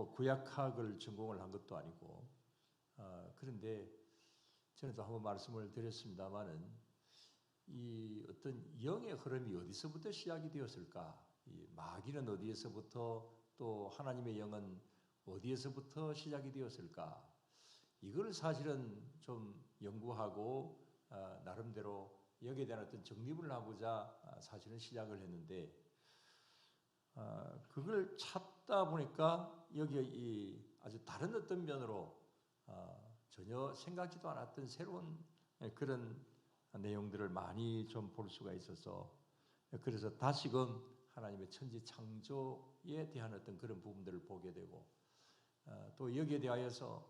뭐 구약학을 전공을 한 것도 아니고 그런데 저는 또 한번 말씀을 드렸습니다마는 이 어떤 영의 흐름이 어디서부터 시작이 되었을까? 이 마귀는 어디에서부터 또 하나님의 영은 어디에서부터 시작이 되었을까? 이걸 사실은 좀 연구하고 나름대로 여기에 대한 어떤 정립을 하고자 사실은 시작을 했는데 그걸 찾다 보니까 여기에 이 아주 다른 어떤 면으로 전혀 생각지도 않았던 새로운 그런 내용들을 많이 좀 볼 수가 있어서 그래서 다시금 하나님의 천지 창조에 대한 어떤 그런 부분들을 보게 되고 또 여기에 대하여서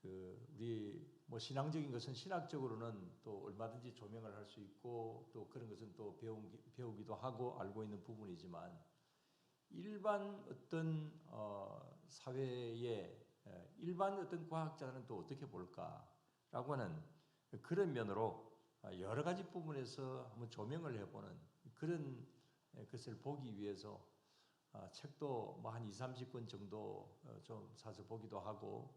우리 뭐 신앙적인 것은 신학적으로는 또 얼마든지 조명을 할 수 있고 또 그런 것은 또 배우기도 하고 알고 있는 부분이지만 일반 어떤 사회의 일반 어떤 과학자는 또 어떻게 볼까라고 하는 그런 면으로 여러 가지 부분에서 한번 조명을 해보는 그런 것을 보기 위해서 책도 뭐 한 20-30권 정도 좀 사서 보기도 하고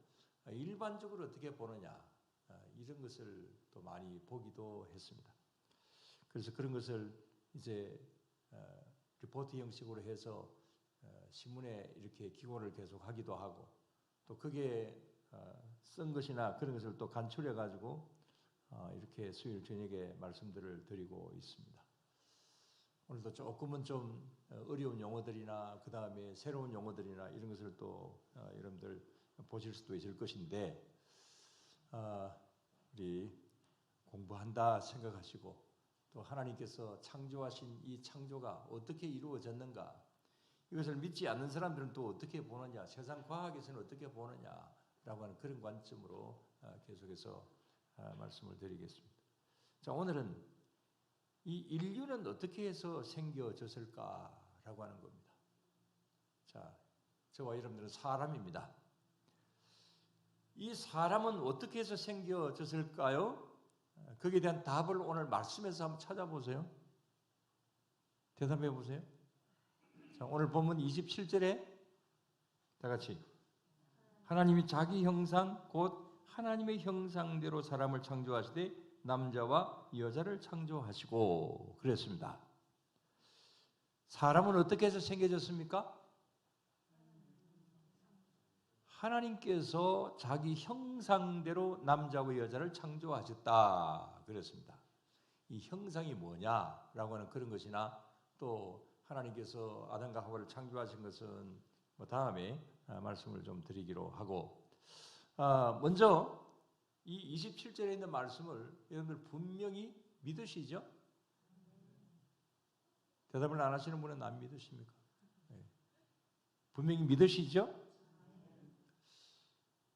일반적으로 어떻게 보느냐 이런 것을 또 많이 보기도 했습니다. 그래서 그런 것을 이제 리포트 형식으로 해서 신문에 이렇게 기고를 계속 하기도 하고 또 그게 쓴 것이나 그런 것을 또 간추려 가지고 이렇게 수요일 저녁에 말씀들을 드리고 있습니다. 오늘도 조금은 좀 어려운 용어들이나 그 다음에 새로운 용어들이나 이런 것을 또 여러분들 보실 수도 있을 것인데 우리 공부한다 생각하시고 또 하나님께서 창조하신 이 창조가 어떻게 이루어졌는가 이것을 믿지 않는 사람들은 또 어떻게 보느냐 세상 과학에서는 어떻게 보느냐라고 하는 그런 관점으로 계속해서 말씀을 드리겠습니다. 자, 오늘은 이 인류는 어떻게 해서 생겨졌을까라고 하는 겁니다. 자, 저와 여러분들은 사람입니다. 이 사람은 어떻게 해서 생겨졌을까요? 거기에 대한 답을 오늘 말씀에서 한번 찾아보세요. 대답해 보세요. 자, 오늘 본문 27절에 다 같이 하나님이 자기 형상 곧 하나님의 형상대로 사람을 창조하시되 남자와 여자를 창조하시고 그랬습니다. 사람은 어떻게 해서 생겨졌습니까? 하나님께서 자기 형상대로 남자와 여자를 창조하셨다 그랬습니다. 이 형상이 뭐냐라고 하는 그런 것이나 또 하나님께서 아담과 하와를 창조하신 것은 뭐 다음에 말씀을 좀 드리기로 하고 먼저 이 27절에 있는 말씀을 여러분들 분명히 믿으시죠? 대답을 안 하시는 분은 안 믿으십니까? 네. 분명히 믿으시죠?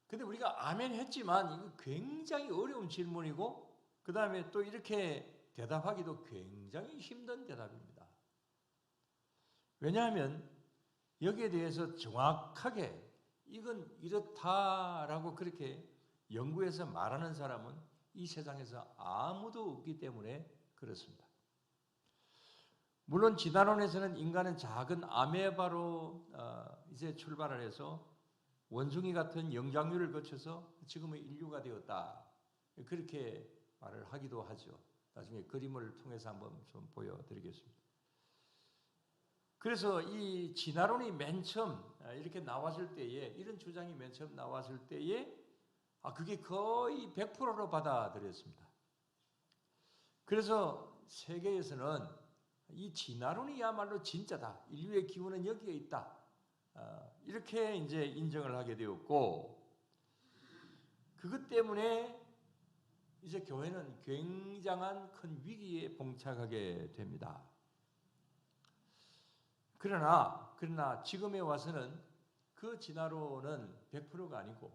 근데 우리가 아멘 했지만 이거 굉장히 어려운 질문이고 그 다음에 또 이렇게 대답하기도 굉장히 힘든 대답입니다. 왜냐하면 여기에 대해서 정확하게 이건 이렇다라고 그렇게 연구해서 말하는 사람은 이 세상에서 아무도 없기 때문에 그렇습니다. 물론 진화론에서는 인간은 작은 아메바로 이제 출발을 해서 원숭이 같은 영장류를 거쳐서 지금의 인류가 되었다. 그렇게 말을 하기도 하죠. 나중에 그림을 통해서 한번 좀 보여드리겠습니다. 그래서 이 진화론이 맨 처음 이렇게 나왔을 때에 이런 주장이 맨 처음 나왔을 때에 그게 거의 100%로 받아들였습니다. 그래서 세계에서는 이 진화론이야말로 진짜다. 인류의 기원은 여기에 있다. 이렇게 이제 인정을 하게 되었고 그것 때문에 이제 교회는 굉장한 큰 위기에 봉착하게 됩니다. 그러나 지금에 와서는 그 진화론은 100%가 아니고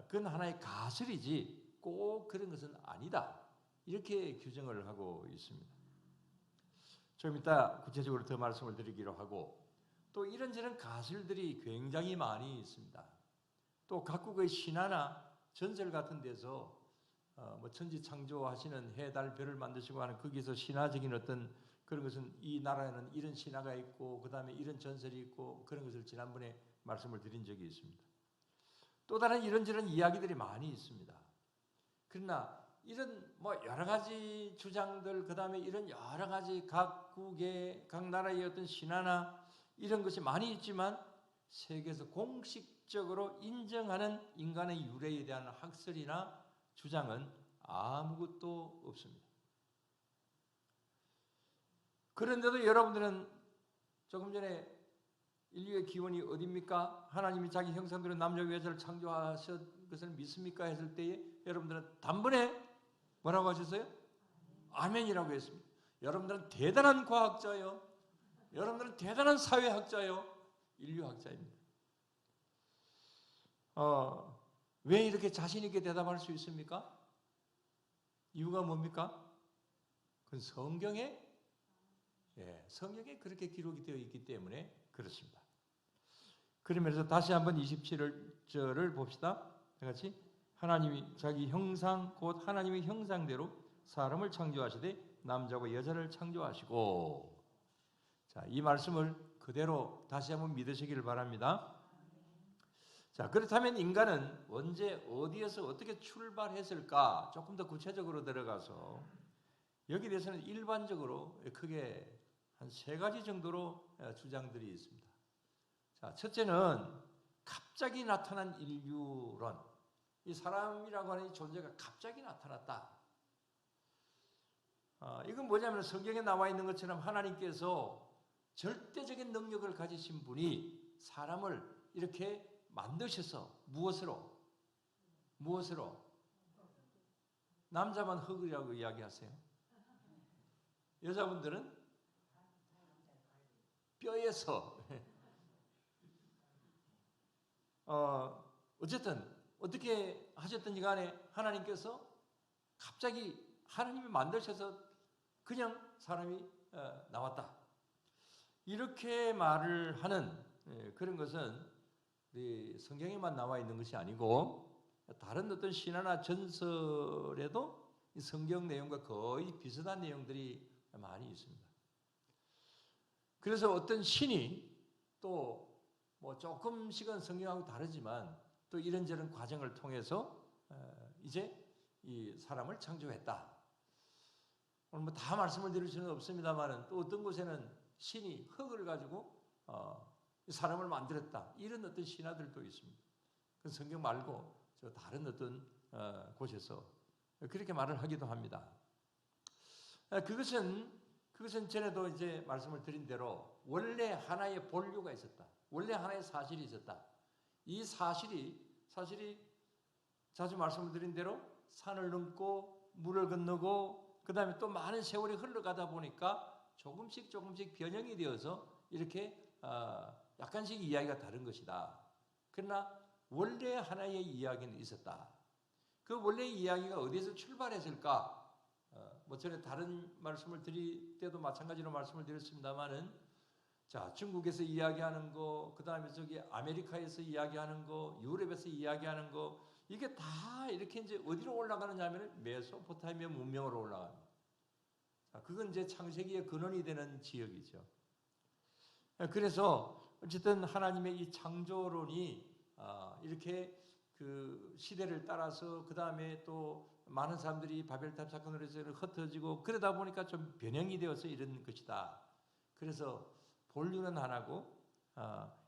그건 하나의 가설이지 꼭 그런 것은 아니다. 이렇게 규정을 하고 있습니다. 좀 이따 구체적으로 더 말씀을 드리기로 하고 또 이런저런 가설들이 굉장히 많이 있습니다. 또 각국의 신화나 전설 같은 데서 뭐 천지 창조하시는 해, 달, 별을 만드시고 하는 거기서 신화적인 어떤 그런 것은 이 나라에는 이런 신화가 있고 그 다음에 이런 전설이 있고 그런 것을 지난번에 말씀을 드린 적이 있습니다. 또 다른 이런저런 이야기들이 많이 있습니다. 그러나 이런 여러 가지 주장들, 그 다음에 이런 여러 가지 각국의 각 나라의 어떤 신화나 이런 것이 많이 있지만 세계에서 공식적으로 인정하는 인간의 유래에 대한 학설이나 주장은 아무것도 없습니다. 그런데도 여러분들은 조금 전에 인류의 기원이 어디입니까? 하나님이 자기 형상대로 남자와 여자를 창조하신 것을 믿습니까? 했을 때에 여러분들은 단번에 뭐라고 하셨어요? 아멘이라고 했습니다. 여러분들은 대단한 과학자요. 여러분들은 대단한 사회학자요. 인류학자입니다. 왜 이렇게 자신 있게 대답할 수 있습니까? 이유가 뭡니까? 그건 성경에 그렇게 기록이 되어 있기 때문에 그렇습니다. 그러면서 다시 한번 27절을 봅시다. 같이 하나님이 자기 형상 곧 하나님의 형상대로 사람을 창조하시되 남자와 여자를 창조하시고, 자, 이 말씀을 그대로 다시 한번 믿으시기를 바랍니다. 자, 그렇다면 인간은 언제 어디에서 어떻게 출발했을까? 조금 더 구체적으로 들어가서 여기에 대해서는 일반적으로 크게 한 3가지 정도로 주장들이 있습니다. 자, 첫째는 갑자기 나타난 인류론. 이 사람이라고 하는 이 존재가 갑자기 나타났다. 이건 뭐냐면 성경에 나와 있는 것처럼 하나님께서 절대적인 능력을 가지신 분이 사람을 이렇게 만드셔서 무엇으로? 남자만 흙이라고 이야기하세요. 여자분들은 뼈에서 어쨌든 어떻게 하셨든지 간에 하나님께서 갑자기 하나님이 만드셔서 그냥 사람이 나왔다. 이렇게 말을 하는 그런 것은 우리 성경에만 나와 있는 것이 아니고 다른 어떤 신화나 전설에도 이 성경 내용과 거의 비슷한 내용들이 많이 있습니다. 그래서 어떤 신이 또 뭐 조금씩은 성경하고 다르지만 또 이런저런 과정을 통해서 이제 이 사람을 창조했다. 오늘 뭐 다 말씀을 드릴 수는 없습니다만은 또 어떤 곳에는 신이 흙을 가지고 사람을 만들었다. 이런 어떤 신화들도 있습니다. 그 성경 말고 저 다른 어떤 곳에서 그렇게 말을 하기도 합니다. 그것은 전에도 이제 말씀을 드린 대로 원래 하나의 본류가 있었다. 원래 하나의 사실이 있었다. 이 사실이 자주 말씀을 드린 대로 산을 넘고 물을 건너고 그 다음에 또 많은 세월이 흘러가다 보니까 조금씩 변형이 되어서 이렇게 약간씩 이야기가 다른 것이다. 그러나 원래 하나의 이야기는 있었다. 그 원래 이야기가 어디에서 출발했을까? 뭐 전에 다른 말씀을 드릴 때도 마찬가지로 말씀을 드렸습니다만은 자, 중국에서 이야기하는 거, 그 다음에 저기 아메리카에서 이야기하는 거, 유럽에서 이야기하는 거, 이게 다 이렇게 이제 어디로 올라가느냐 하면 메소포타미아 문명으로 올라갑니다. 자, 그건 이제 창세기의 근원이 되는 지역이죠. 그래서 어쨌든 하나님의 이 창조론이 이렇게 그 시대를 따라서 그 다음에 또 많은 사람들이 바벨탑 사건으로 해서 흩어지고 그러다 보니까 좀 변형이 되어서 이런 것이다. 그래서 본류는 하나고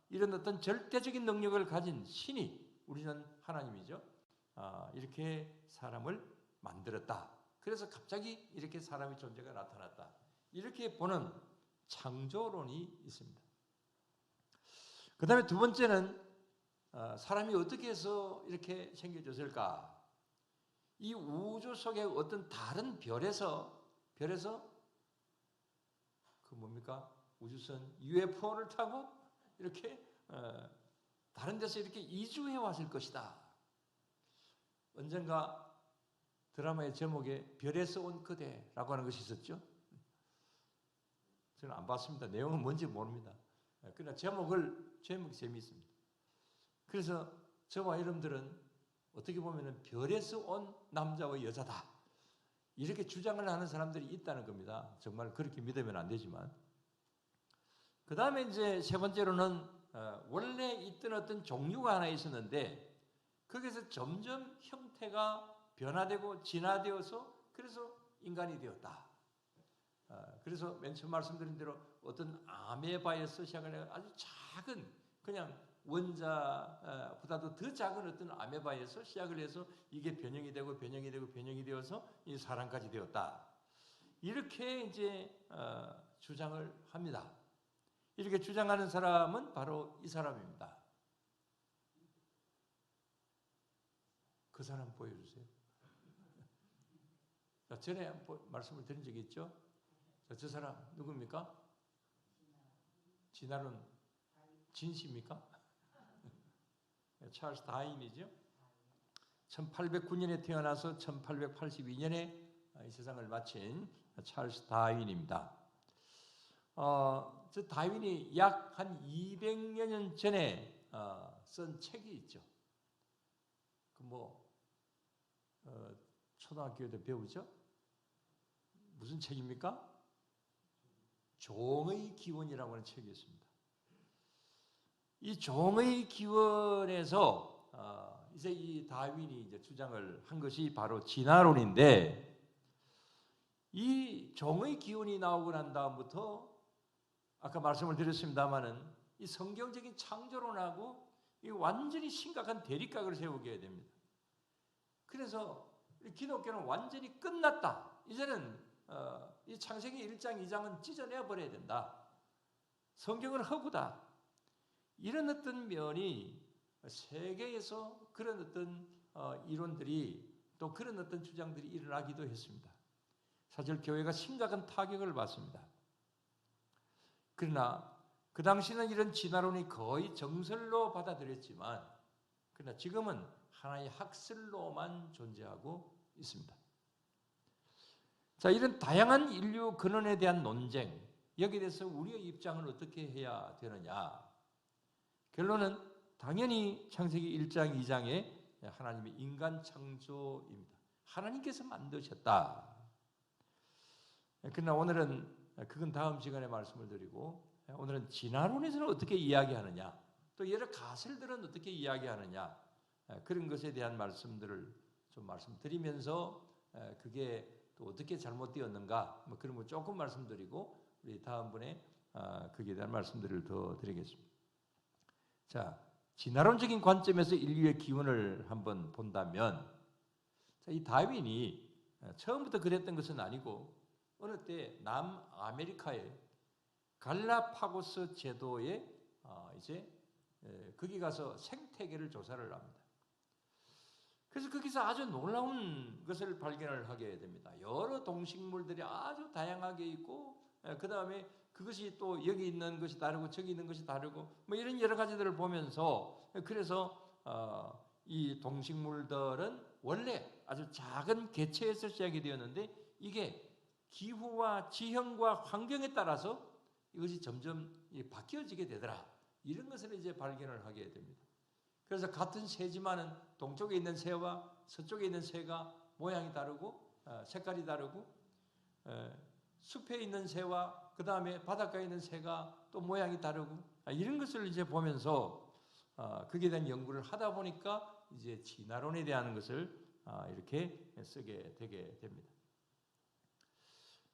이런 어떤 절대적인 능력을 가진 신이 우리는 하나님이죠. 이렇게 사람을 만들었다. 그래서 갑자기 이렇게 사람의 존재가 나타났다. 이렇게 보는 창조론이 있습니다. 그 다음에 두 번째는 사람이 어떻게 해서 이렇게 생겨졌을까? 이 우주 속의 어떤 다른 별에서 그 뭡니까? 우주선 UFO를 타고 이렇게 다른 데서 이렇게 이주해 왔을 것이다. 언젠가 드라마의 제목에 별에서 온 그대라고 하는 것이 있었죠. 저는 안 봤습니다. 내용은 뭔지 모릅니다. 그러나 제목이 재미있습니다. 그래서 저와 여러분들은 어떻게 보면 별에서 온 남자와 여자다. 이렇게 주장을 하는 사람들이 있다는 겁니다. 정말 그렇게 믿으면 안 되지만. 그 다음에 이제 세 번째로는 원래 있던 어떤 종류가 하나 있었는데 거기서 점점 형태가 변화되고 진화되어서 그래서 인간이 되었다. 그래서 맨 처음 말씀드린 대로 어떤 아메바에서 시작을 해서 아주 작은 그냥 원자보다도 더 작은 어떤 아메바에서 시작을 해서 이게 변형이 되고 변형이 되고 변형이 되어서 이 사람까지 되었다. 이렇게 이제 주장을 합니다. 이렇게 주장하는 사람은 바로 이 사람입니다. 그 사람 보여주세요. 전에 말씀을 드린 적이 있죠? 저 사람 누굽니까? 진화론 진씨입니까? 찰스 다윈이죠. 1809년에 태어나서 1882년에 이 세상을 마친 찰스 다윈입니다. 저 다윈이 약 한 200여 년 전에 쓴 책이 있죠. 초등학교에도 배우죠? 무슨 책입니까? 종의 기원이라고 하는 책이 있습니다. 이 종의 기원에서 이제 이 다윈이 이제 주장을 한 것이 바로 진화론인데, 이 종의 기원이 나오고 난 다음부터 아까 말씀을 드렸습니다마는 이 성경적인 창조론하고 이 완전히 심각한 대립각을 세우게 됩니다. 그래서 기독교는 완전히 끝났다. 이제는 이 창세기 1장, 2장은 찢어내어 버려야 된다. 성경은 허구다. 이런 어떤 면이 세계에서 그런 어떤 이론들이 또 그런 어떤 주장들이 일어나기도 했습니다. 사실 교회가 심각한 타격을 받습니다. 그러나 그 당시는 이런 진화론이 거의 정설로 받아들였지만, 그러나 지금은 하나의 학설로만 존재하고 있습니다. 자, 이런 다양한 인류 근원에 대한 논쟁, 여기에 대해서 우리의 입장을 어떻게 해야 되느냐? 결론은 당연히 창세기 1장, 2장에 하나님의 인간 창조입니다. 하나님께서 만드셨다. 그러나 오늘은 그건 다음 시간에 말씀을 드리고, 오늘은 진화론에서는 어떻게 이야기하느냐, 또 여러 가설들은 어떻게 이야기하느냐, 그런 것에 대한 말씀들을 좀 말씀드리면서 그게 또 어떻게 잘못되었는가, 그런 거 조금 말씀드리고 우리 다음번에 그에 대한 말씀들을 더 드리겠습니다. 자, 진화론적인 관점에서 인류의 기원을 한번 본다면, 이 다윈이 처음부터 그랬던 것은 아니고 어느 때 남아메리카의 갈라파고스 제도에 이제 거기 가서 생태계를 조사를 합니다. 그래서 거기서 아주 놀라운 것을 발견을 하게 됩니다. 여러 동식물들이 아주 다양하게 있고, 그 다음에 그것이 또 여기 있는 것이 다르고 저기 있는 것이 다르고 뭐 이런 여러 가지들을 보면서, 그래서 이 동식물들은 원래 아주 작은 개체에서 시작이 되었는데 이게 기후와 지형과 환경에 따라서 이것이 점점 바뀌어지게 되더라. 이런 것을 이제 발견을 하게 됩니다. 그래서 같은 새지만은 동쪽에 있는 새와 서쪽에 있는 새가 모양이 다르고 색깔이 다르고, 숲에 있는 새와 그 다음에 바닷가에 있는 새가 또 모양이 다르고, 이런 것을 이제 보면서 거기에 대한 연구를 하다 보니까 이제 진화론에 대한 것을 이렇게 쓰게 되게 됩니다.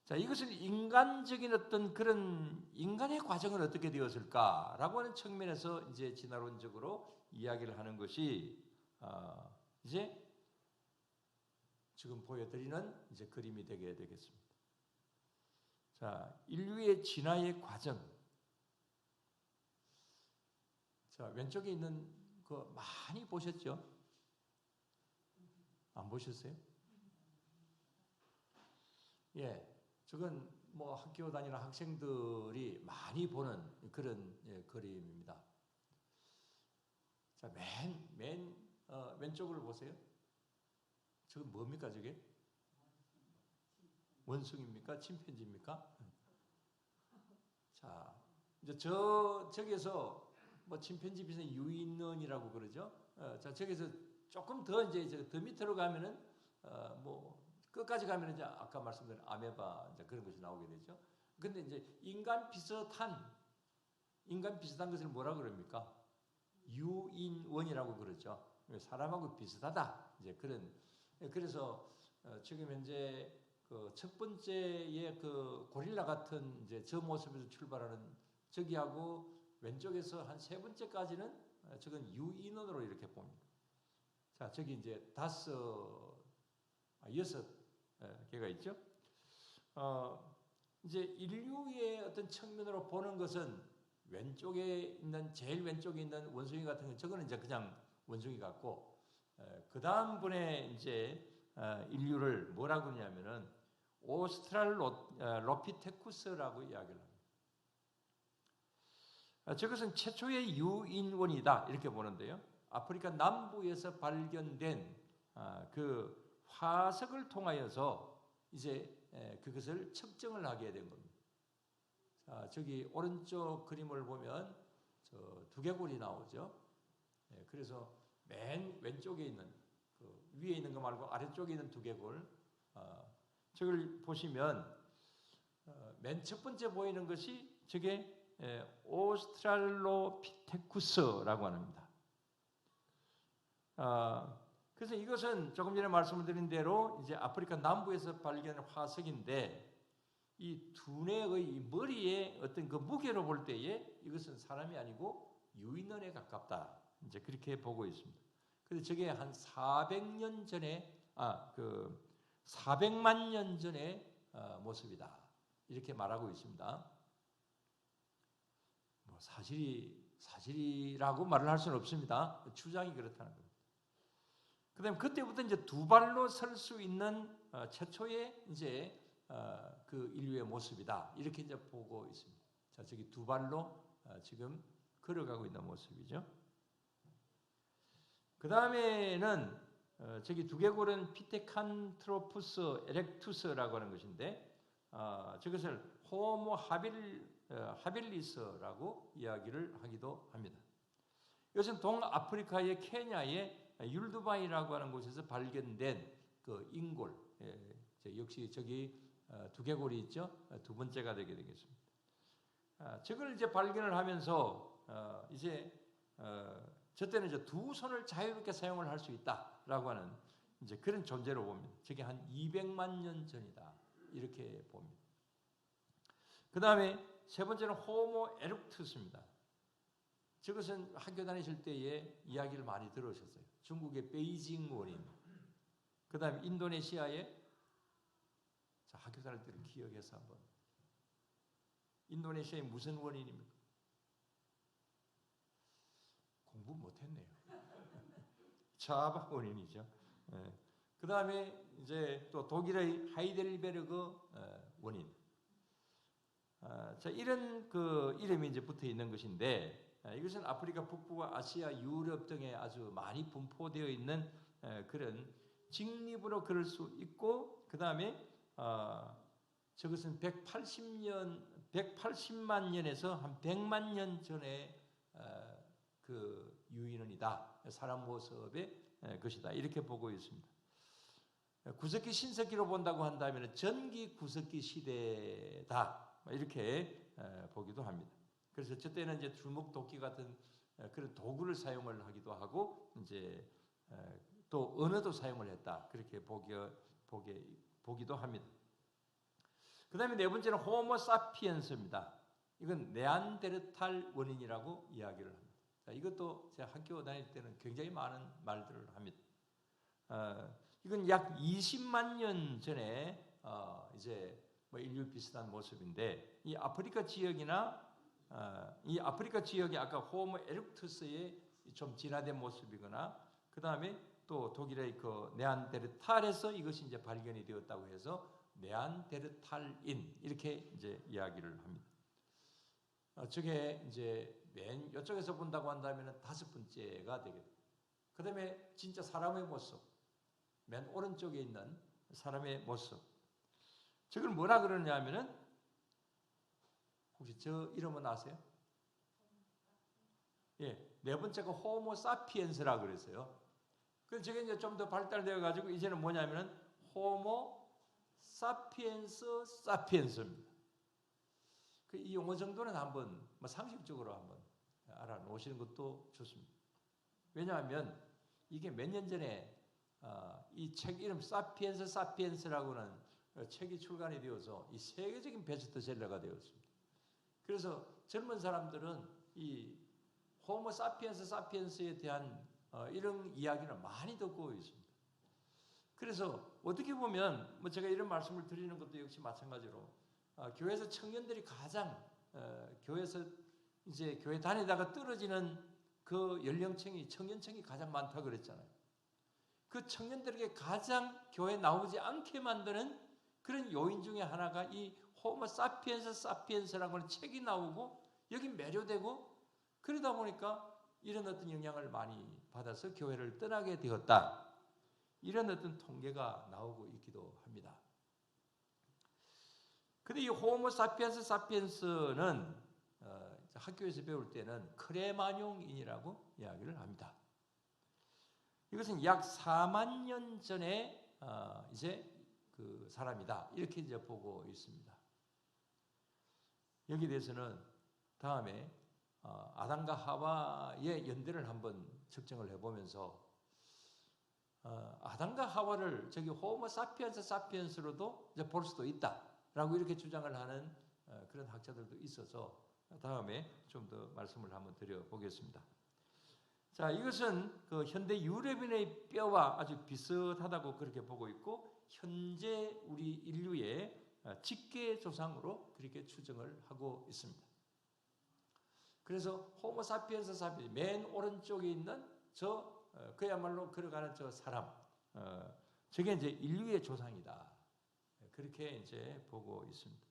자, 이것은 인간적인 어떤 그런 인간의 과정은 어떻게 되었을까라고 하는 측면에서 이제 진화론적으로 이야기를 하는 것이 이제 지금 보여드리는 이제 그림이 되게 되겠습니다. 자, 인류의 진화의 과정. 자, 왼쪽에 있는 거 많이 보셨죠? 안 보셨어요? 예. 저건 뭐 학교 다니는 학생들이 많이 보는 그런 그림입니다. 자, 맨 왼쪽을 보세요. 저건 뭡니까, 저게? 원숭이입니까? 침팬지입니까? 자, 이제 저기에서 뭐 침팬지 비슷한 유인원이라고 그러죠. 자, 저기서 조금 더 이제 더 밑으로 가면은 뭐 끝까지 가면 이제 아까 말씀드린 아메바 이제 그런 것이 나오게 되죠. 근데 이제 인간 비슷한 인간 비슷한 것을 뭐라 그럽니까? 유인원이라고 그러죠. 사람하고 비슷하다. 이제 그런. 그래서 지금 현재 그 첫 번째의 그 고릴라 같은 이제 저 모습에서 출발하는 저기하고 왼쪽에서 한 세 번째까지는 저건 유인원으로 이렇게 봅니다. 자, 저기 이제 여섯 개가 있죠. 이제 인류의 어떤 측면으로 보는 것은 제일 왼쪽에 있는 원숭이 같은 건 저거는 이제 그냥 원숭이 같고, 그 다음 분의 이제 인류를 뭐라고 그러냐면은 오스트랄로피테쿠스라고 이야기를 합니다. 저것은 최초의 유인원이다 이렇게 보는데요. 아프리카 남부에서 발견된 그 화석을 통하여서 이제 그것을 측정을 하게 된 겁니다. 자, 저기 오른쪽 그림을 보면 저 두개골이 나오죠. 그래서 맨 왼쪽에 있는 그 위에 있는 거 말고 아래쪽에 있는 두개골, 저걸 보시면 맨 첫 번째 보이는 것이 저게 오스트랄로피테쿠스라고 합니다. 그래서 이것은 조금 전에 말씀드린 대로 이제 아프리카 남부에서 발견한 화석인데, 이 두뇌의 머리에 어떤 그 무게로 볼 때에 이것은 사람이 아니고 유인원에 가깝다. 이제 그렇게 보고 있습니다. 그래서 저게 한 400년 전에, 400만 년 전의 모습이다. 이렇게 말하고 있습니다. 뭐 사실이라고 말을 할 수는 없습니다. 추정이 그렇다는 겁니다. 그다음에 그때부터 이제 두 발로 설 수 있는 최초의 이제 그 인류의 모습이다. 이렇게 이제 보고 있습니다. 자, 저기 두 발로 지금 걸어가고 있는 모습이죠. 그 다음에는 저기 두개골은 피테칸트로푸스 에렉투스라고 하는 것인데, 저것을 호모 하빌리스라고 이야기를 하기도 합니다. 이것은 동아프리카의 케냐의 율두바이라고 하는 곳에서 발견된 그 인골, 역시 저기 두개골이 있죠. 두 번째가 되게 되겠습니다. 저걸 이제 발견을 하면서 이제 저 때는 이제 두 손을 자유롭게 사용을 할 수 있다라고 하는 이제 그런 존재로 봅니다. 저게 한 200만 년 전이다 이렇게 봅니다. 그 다음에 세 번째는 호모 에룩투스입니다. 저것은 학교 다니실 때에 이야기를 많이 들으셨어요. 중국의 베이징 원인, 그 다음에 인도네시아의, 자, 학교 다닐 때를 기억해서 한번, 인도네시아의 무슨 원인입니까? 공부 못했네요. 자바 원인이죠. 그 다음에 이제 또 독일의 하이델베르그 원인. 자, 이런 그 이름이 이제 붙어 있는 것인데, 이것은 아프리카 북부와 아시아, 유럽 등에 아주 많이 분포되어 있는 그런 직립으로 그럴 수 있고, 그 다음에 저것은 180만 년에서 한 100만 년 전에 그 유인원이다. 사람 모습의 것이다. 이렇게 보고 있습니다. 구석기 신석기로 본다고 한다면 전기 구석기 시대다. 이렇게 보기도 합니다. 그래서 저 때는 이제 줄목도끼 같은 그런 도구를 사용을 하기도 하고, 이제 또 언어도 사용을 했다. 그렇게 보기도 합니다. 그 다음에 네 번째는 호모 사피엔스입니다. 이건 네안데르탈 원인이라고 이야기를 합니다. 자, 이것도 제가 학교 다닐 때는 굉장히 많은 말들을 합니다. 이건 약 20만 년 전에 이제 뭐 인류 비슷한 모습인데, 이 아프리카 지역이나 이 아프리카 지역이 아까 호모 에룩투스의 좀 진화된 모습이거나, 그 다음에 또 독일의 그 네안데르탈에서 이것이 이제 발견이 되었다고 해서 네안데르탈인 이렇게 이제 이야기를 합니다. 저게 이제 맨 이쪽에서 본다고 한다면 다섯 번째가 되겠다. 그 다음에 진짜 사람의 모습, 맨 오른쪽에 있는 사람의 모습. 저걸 뭐라 그러냐면은, 혹시 저 이름은 아세요? 예, 네 번째가 호모 사피엔스라 그랬어요. 그래서 저게 이제 좀 더 발달되어 가지고 이제는 뭐냐면은 호모 사피엔스입니다. 이 용어 정도는 한번 뭐 상식적으로 한번 알아놓으시는 것도 좋습니다. 왜냐하면 이게 몇 년 전에 이 책 이름 사피엔스라고는 책이 출간이 되어서 이 세계적인 베스트셀러가 되었습니다. 그래서 젊은 사람들은 이 호모 사피엔스에 대한 이런 이야기를 많이 듣고 있습니다. 그래서 어떻게 보면 뭐 제가 이런 말씀을 드리는 것도 역시 마찬가지로 교회에서 청년들이 가장 교회에서 이제 교회 다니다가 떨어지는 그 연령층이 청년층이 가장 많다고 그랬잖아요. 그 청년들에게 가장 교회에 나오지 않게 만드는 그런 요인 중에 하나가 이 호모 사피엔스라고 하는 책이 나오고 여기 매료되고 그러다 보니까 이런 어떤 영향을 많이 받아서 교회를 떠나게 되었다. 이런 어떤 통계가 나오고 있기도 합니다. 근데 이 호모 사피엔스는 학교에서 배울 때는 크레마뇽인이라고 이야기를 합니다. 이것은 약 4만 년 전에 이제 그 사람이다. 이렇게 이제 보고 있습니다. 여기에 대해서는 다음에 아담과 하와의 연대를 한번 측정을 해보면서 아담과 하와를 저기 호모 사피엔스로도 이제 볼 수도 있다라고 이렇게 주장을 하는 그런 학자들도 있어서 다음에 좀 더 말씀을 한번 드려보겠습니다. 자, 이것은 그 현대 유럽인의 뼈와 아주 비슷하다고 그렇게 보고 있고 현재 우리 인류의 직계 조상으로 그렇게 추정을 하고 있습니다. 그래서 호모 사피엔스 맨 오른쪽에 있는 그야말로 걸어가는 저 사람, 저게 이제 인류의 조상이다. 그렇게 이제 보고 있습니다.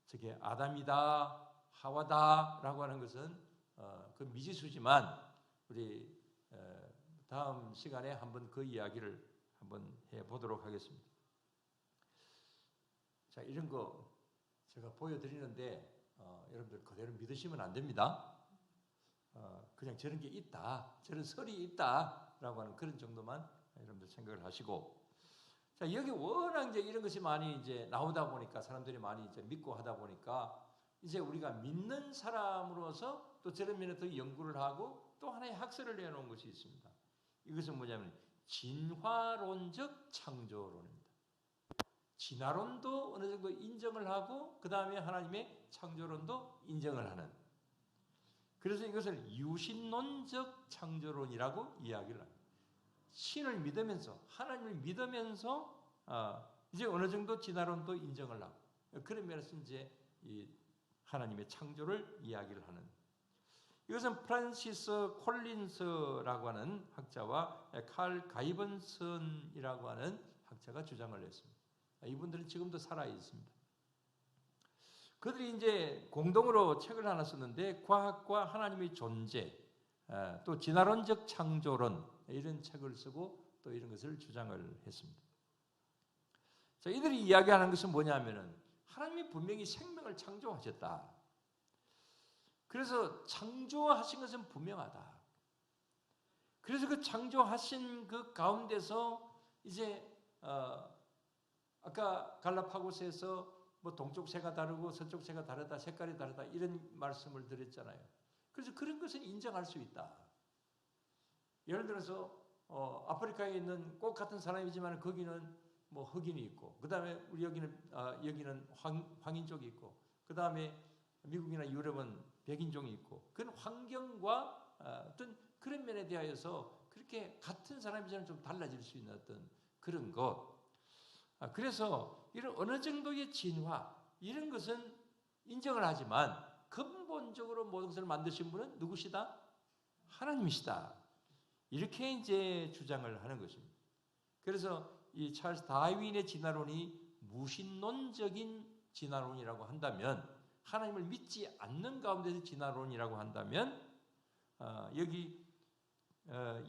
저게 아담이다, 하와다라고 하는 것은 그 미지수지만 우리 다음 시간에 한번 그 이야기를 한번 해보도록 하겠습니다. 자, 이런 거 제가 보여드리는데 여러분들 그대로 믿으시면 안 됩니다. 그냥 저런 게 있다, 저런 설이 있다라고 하는 그런 정도만 여러분들 생각을 하시고, 자, 여기 워낙 이제 이런 것이 많이 이제 나오다 보니까 사람들이 많이 이제 믿고 하다 보니까 이제 우리가 믿는 사람으로서 또 저런 면에 더 연구를 하고 또 하나의 학설을 내놓은 것이 있습니다. 이것은 뭐냐면 진화론적 창조론입니다. 진화론도 어느 정도 인정을 하고 그 다음에 하나님의 창조론도 인정을 하는, 그래서 이것을 유신론적 창조론이라고 이야기를 합니다. 신을 믿으면서 하나님을 믿으면서 이제 어느 정도 진화론도 인정을 하고 그런 면에서 이제 이 하나님의 창조를 이야기를 하는, 이것은 프란시스 콜린스라고 하는 학자와 칼 가이번슨이라고 하는 학자가 주장을 했습니다. 이분들은 지금도 살아 있습니다. 그들이 이제 공동으로 책을 하나 썼는데 과학과 하나님의 존재, 또 진화론적 창조론 이런 책을 쓰고 또 이런 것을 주장을 했습니다. 자, 이들이 이야기하는 것은 뭐냐면은 하나님이 분명히 생명을 창조하셨다. 그래서 창조하신 것은 분명하다. 그래서 그 창조하신 그 가운데서 이제 아까 갈라파고스에서 뭐 동쪽 새가 다르고 서쪽 새가 다르다, 색깔이 다르다 이런 말씀을 드렸잖아요. 그래서 그런 것은 인정할 수 있다. 예를 들어서 아프리카에 있는 꼭 같은 사람이지만 거기는 뭐 흑인이 있고, 그 다음에 우리 여기는 황인족이 있고, 그 다음에 미국이나 유럽은 백인종이 있고, 그런 환경과 어떤 그런 면에 대하여서 그렇게 같은 사람이지만 좀 달라질 수 있는 어떤 그런 것. 그래서 이런 어느 정도의 진화 이런 것은 인정을 하지만 근본적으로 모든 것을 만드신 분은 누구시다? 하나님이시다. 이렇게 이제 주장을 하는 것입니다. 그래서 이 찰스 다윈의 진화론이 무신론적인 진화론이라고 한다면, 하나님을 믿지 않는 가운데서 진화론이라고 한다면, 여기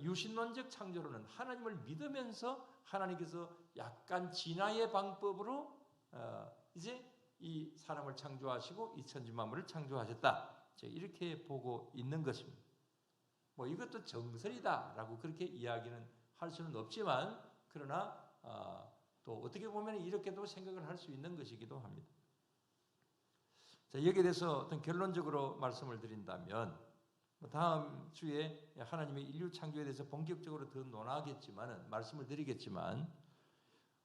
유신론적 창조론은 하나님을 믿으면서 하나님께서 약간 진화의 방법으로 이제 이 사람을 창조하시고 이 천지 만물을 창조하셨다. 이렇게 보고 있는 것입니다. 뭐 이것도 정설이다라고 그렇게 이야기는 할 수는 없지만, 그러나 또 어떻게 보면 이렇게도 생각을 할 수 있는 것이기도 합니다. 자, 여기에 대해서 어떤 결론적으로 말씀을 드린다면 다음 주에 하나님의 인류 창조에 대해서 본격적으로 더 논하겠지만 말씀을 드리겠지만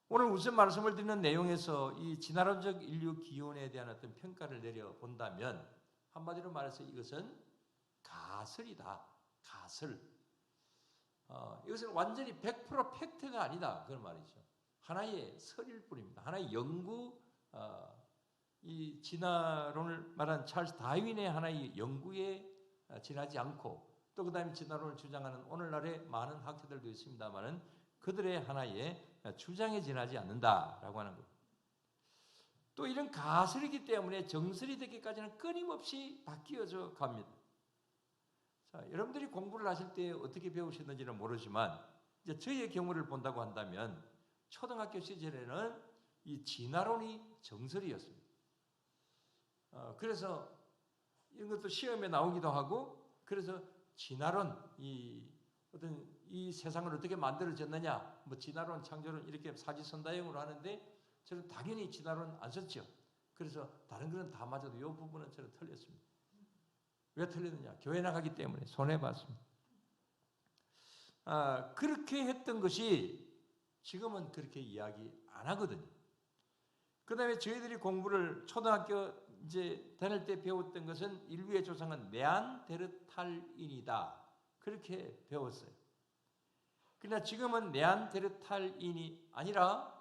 오늘 우선 말씀을 드리는 내용에서 이 진화론적 인류 기원에 대한 어떤 평가를 내려본다면 한마디로 말해서 이것은 가설이다. 가설. 이것은 완전히 100% 팩트가 아니다. 그런 말이죠. 하나의 설일 뿐입니다. 하나의 연구, 이 진화론을 말한 찰스 다윈의 하나의 연구에 지나지 않고 또 그 다음에 진화론을 주장하는 오늘날의 많은 학자들도 있습니다만은 그들의 하나의 주장에 지나지 않는다라고 하는 것. 또 이런 가설이기 때문에 정설이 되기까지는 끊임없이 바뀌어져 갑니다. 자, 여러분들이 공부를 하실 때 어떻게 배우셨는지는 모르지만 이제 저희의 경우를 본다고 한다면 초등학교 시절에는 이 진화론이 정설이었습니다. 그래서 이런 것도 시험에 나오기도 하고 그래서 진화론 이 세상을 어떻게 만들어졌느냐 뭐 진화론 창조론 이렇게 사지선다형으로 하는데 저는 당연히 진화론 안 썼죠. 그래서 다른 거는 다 맞아도 이 부분은 저는 틀렸습니다. 왜 틀렸느냐? 교회 나가기 때문에 손해봤습니다. 그렇게 했던 것이 지금은 그렇게 이야기 안 하거든요. 그 다음에 저희들이 공부를 초등학교 이제 다닐 때 배웠던 것은 인류의 조상은 네안데르탈인이다. 그렇게 배웠어요. 그러나 지금은 네안데르탈인이 아니라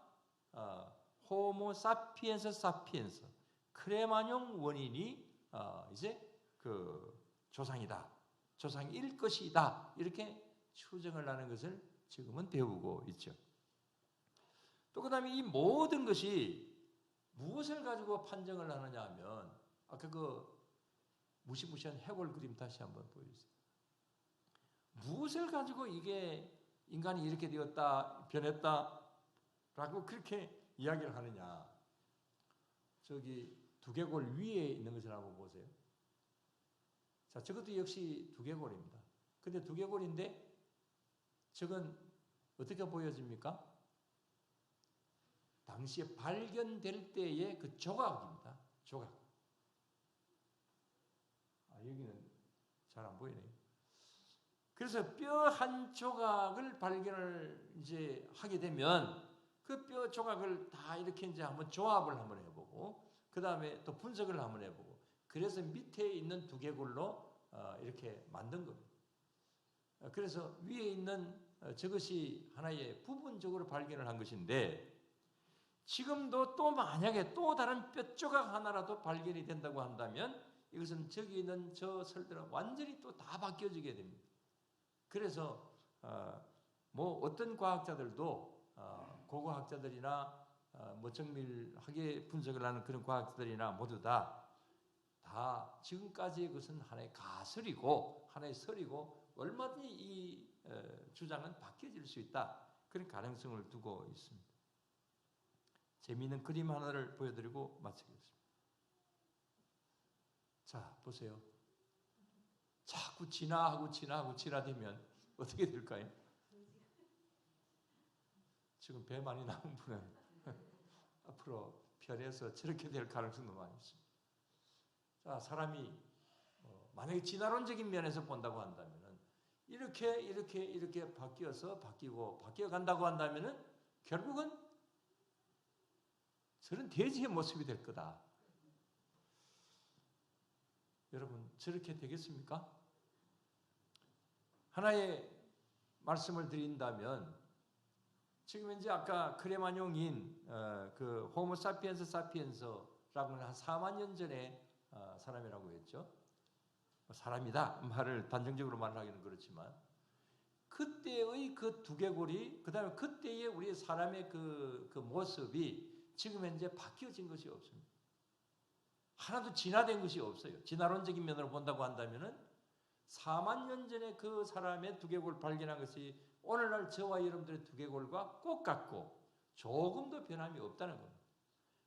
호모 사피엔스 사피엔스 크레마뇽 원인이 이제 그 조상이다. 조상일 것이다. 이렇게 추정을 하는 것을 지금은 배우고 있죠. 또 그 다음에 이 모든 것이 무엇을 가지고 판정을 하느냐 하면 아까 그 무시무시한 해골 그림 다시 한번 보여주세요. 무엇을 가지고 이게 인간이 이렇게 되었다, 변했다라고 그렇게 이야기를 하느냐. 저기 두개골 위에 있는 것을 한번 보세요. 자, 저것도 역시 두개골입니다. 근데 두개골인데 저건 어떻게 보여집니까? 당시에 발견될 때의 그 조각입니다. 조각. 여기는 잘 안 보이네요. 그래서 뼈 한 조각을 발견을 이제 하게 되면 그 뼈 조각을 다 이렇게 이제 한번 조합을 한번 해보고 그 다음에 또 분석을 한번 해보고 그래서 밑에 있는 두개골로 이렇게 만든 겁니다. 그래서 위에 있는 저것이 하나의 부분적으로 발견을 한 것인데 지금도 또 만약에 또 다른 뼈 조각 하나라도 발견이 된다고 한다면 이것은 저기 있는 저 설들은 완전히 또 다 바뀌어지게 됩니다. 그래서 뭐 어떤 과학자들도 고고학자들이나 뭐 정밀하게 분석을 하는 그런 과학자들이나 모두 다 지금까지의 것은 하나의 가설이고 하나의 설이고 얼마든지 이 주장은 바뀌어질 수 있다. 그런 가능성을 두고 있습니다. 재미있는 그림 하나를 보여드리고 마치겠습니다. 자, 보세요. 자꾸 진화되면 어떻게 될까요? 지금 배 많이 나온 분은 앞으로 별에서 저렇게 될 가능성도 많이 있습니다. 자, 사람이 만약에 진화론적인 면에서 본다고 한다면은 이렇게 바뀌어 간다고 한다면은 결국은 저런 돼지의 모습이 될 거다. 여러분, 저렇게 되겠습니까? 하나의 말씀을 드린다면 지금 이제 아까 크레마뇽인 그 호모 사피엔스 사피엔스라고 하는 한 4만 년 전의 사람이라고 했죠. 사람이다 말을 단정적으로 말하기는 그렇지만 그때의 그 두개골이 그다음에 그때의 우리 사람의 그 모습이 지금 현재 바뀌어진 것이 없습니다. 하나도 진화된 것이 없어요. 진화론적인 면으로 본다고 한다면은 4만 년 전에 그 사람의 두개골 발견한 것이 오늘날 저와 여러분들의 두개골과 똑같고 조금도 변함이 없다는 겁니다.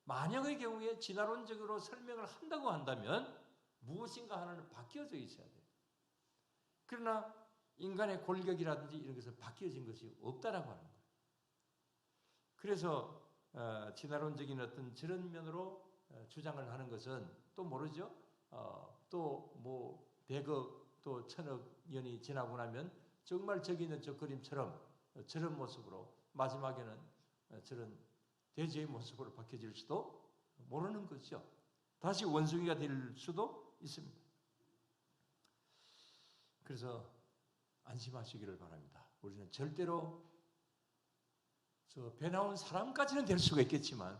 만약의 경우에 진화론적으로 설명을 한다고 한다면 무엇인가 하나는 바뀌어져 있어야 돼요. 그러나 인간의 골격이라든지 이런 것은 바뀌어진 것이 없다라고 하는 거예요. 그래서 진화론적인 어떤 저런 면으로 주장을 하는 것은 또 모르죠. 또 뭐 100억 또 1000억 년이 지나고 나면 정말 저기 있는 저 그림처럼 저런 모습으로 마지막에는 저런 돼지의 모습으로 바뀌어질 수도 모르는 거죠. 다시 원숭이가 될 수도 있습니다. 그래서 안심하시기를 바랍니다. 우리는 절대로 저 배 나온 사람까지는 될 수가 있겠지만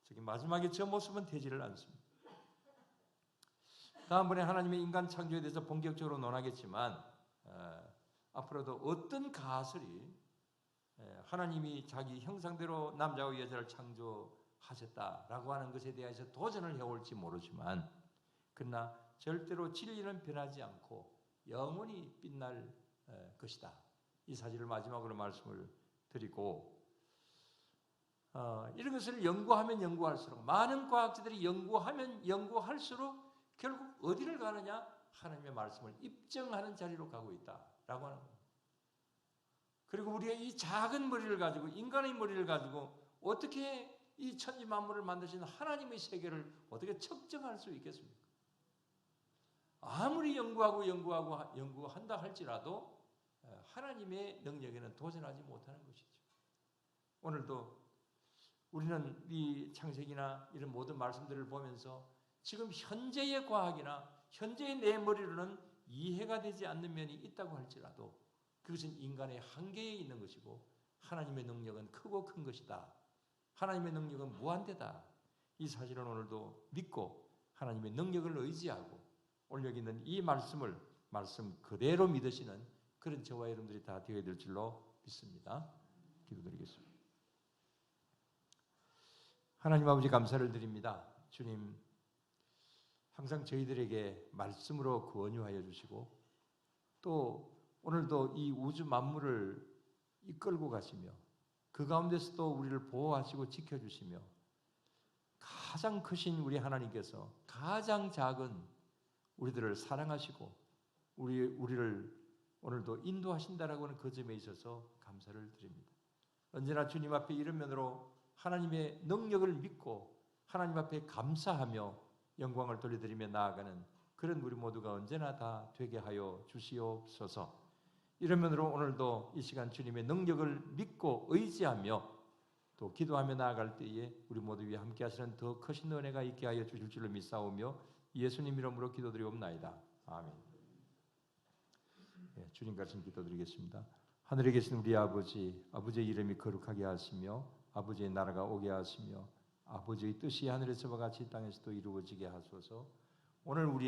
저기 마지막에 저 모습은 되지를 않습니다. 다음번에 하나님의 인간 창조에 대해서 본격적으로 논하겠지만 앞으로도 어떤 가설이 하나님이 자기 형상대로 남자와 여자를 창조하셨다라고 하는 것에 대해서 도전을 해올지 모르지만 그러나 절대로 진리는 변하지 않고 영원히 빛날 것이다. 이 사실을 마지막으로 말씀을 드리고 이런 것을 연구하면 연구할수록 많은 과학자들이 연구하면 연구할수록 결국 어디를 가느냐? 하나님의 말씀을 입증하는 자리로 가고 있다라고 하는 겁니다. 그리고 우리의 이 작은 머리를 가지고 인간의 머리를 가지고 어떻게 이 천지 만물을 만드신 하나님의 세계를 어떻게 측정할 수 있겠습니까? 아무리 연구한다 할지라도 하나님의 능력에는 도전하지 못하는 것이죠. 오늘도 우리는 이 창세기나 이런 모든 말씀들을 보면서 지금 현재의 과학이나 현재의 내 머리로는 이해가 되지 않는 면이 있다고 할지라도 그것은 인간의 한계에 있는 것이고 하나님의 능력은 크고 큰 것이다. 하나님의 능력은 무한대다. 이 사실은 오늘도 믿고 하나님의 능력을 의지하고 오늘 여기 있는 이 말씀을 말씀 그대로 믿으시는 그런 저와 여러분들이 다 되어야 될 줄로 믿습니다. 기도드리겠습니다. 하나님 아버지 감사를 드립니다. 주님 항상 저희들에게 말씀으로 권유하여 주시고 또 오늘도 이 우주 만물을 이끌고 가시며 그 가운데서도 우리를 보호하시고 지켜주시며 가장 크신 우리 하나님께서 가장 작은 우리들을 사랑하시고 우리를 오늘도 인도하신다라고 하는 그 점에 있어서 감사를 드립니다. 언제나 주님 앞에 이런 면으로 하나님의 능력을 믿고 하나님 앞에 감사하며 영광을 돌려드리며 나아가는 그런 우리 모두가 언제나 다 되게 하여 주시옵소서. 이런 면으로 오늘도 이 시간 주님의 능력을 믿고 의지하며 또 기도하며 나아갈 때에 우리 모두 위에 함께 하시는 더 크신 은혜가 있게 하여 주실 줄로 믿사오며 예수님 이름으로 기도드리옵나이다. 아멘. 네, 주님 같은 기도드리겠습니다. 하늘에 계신 우리 아버지, 아버지의 이름이 거룩하게 하시며 아버지의 나라가 오게 하시며 아버지의 뜻이 하늘에서와 같이 땅에서도 이루어지게 하소서. 오늘 우리